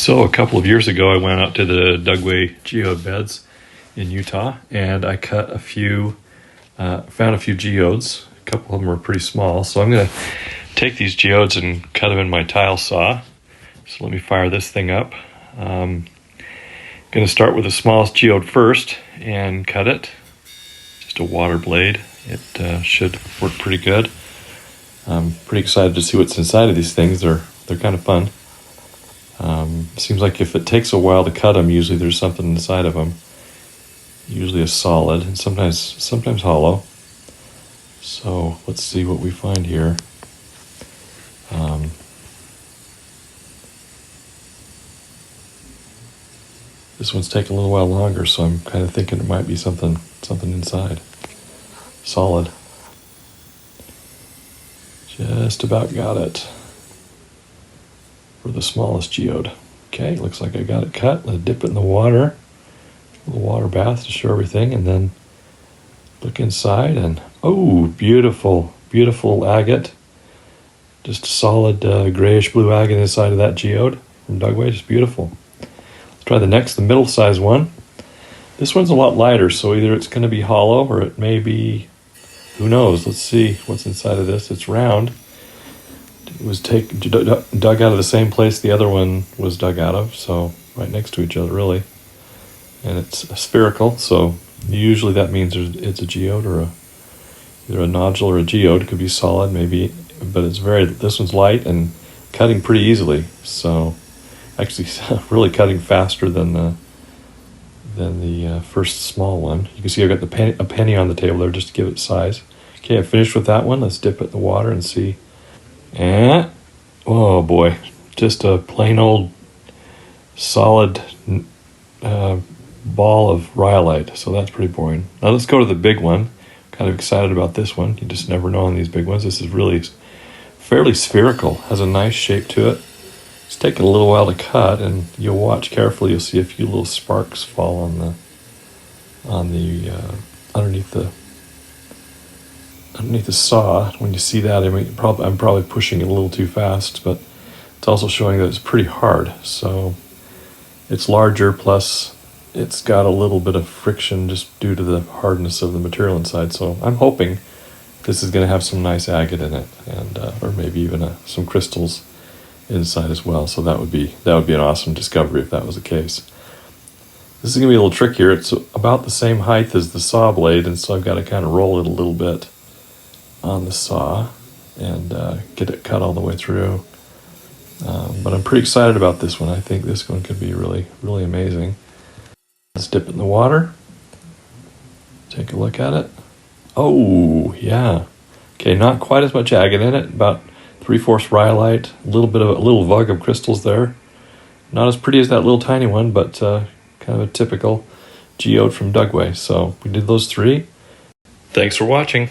So a couple of years ago, I went out to the Dugway Geode Beds in Utah, and I cut a few, found a few geodes. A couple of them were pretty small, so I'm going to take these geodes and cut them in my tile saw. So let me fire this thing up. I'm going to start with the smallest geode first and cut it. Just a water blade. It should work pretty good. I'm pretty excited to see what's inside of these things. They're kind of fun. Seems like if it takes a while to cut them, usually there's something inside of them. Usually a solid, and sometimes hollow. So let's see what we find here. This one's taking a little while longer, so I'm kind of thinking it might be something inside. Solid. Just about got it for the smallest geode. Okay, looks like I got it cut. Let's dip it in the water. A little water bath to show everything, and then look inside, and oh, beautiful, beautiful agate. Just a solid grayish blue agate inside of that geode from Dugway. Just beautiful. Let's try the middle size one. This one's a lot lighter, so either it's going to be hollow or it may be, who knows. Let's see what's inside of this. It's round. It was dug out of the same place the other one was dug out of, so right next to each other, really. And it's spherical, so usually that means it's a geode or either a nodule or a geode. It could be solid, maybe, but this one's light and cutting pretty easily. So actually, really cutting faster than the first small one. You can see I've got a penny on the table there just to give it size. Okay, I finished with that one. Let's dip it in the water and see. And, oh boy, just a plain old solid ball of rhyolite, so that's pretty boring. Now let's go to the big one. Kind of excited about this one. You just never know on these big ones. This is really fairly spherical, has a nice shape to it. It's taken a little while to cut, and you'll watch carefully, you'll see a few little sparks fall on the underneath the saw. When you see that, I mean, I'm probably pushing it a little too fast, but it's also showing that it's pretty hard. So it's larger, plus it's got a little bit of friction just due to the hardness of the material inside. So I'm hoping this is going to have some nice agate in it, and or maybe even some crystals inside as well. So that would be an awesome discovery if that was the case. This is going to be a little trickier. It's about the same height as the saw blade, and so I've got to kind of roll it a little bit on the saw and get it cut all the way through. But I'm pretty excited about this one. I think this one could be really, really amazing. Let's dip it in the water. Take a look at it. Oh, yeah. Okay, not quite as much agate in it. About 3/4 rhyolite. A little vug of crystals there. Not as pretty as that little tiny one, but kind of a typical geode from Dugway. So we did those three. Thanks for watching.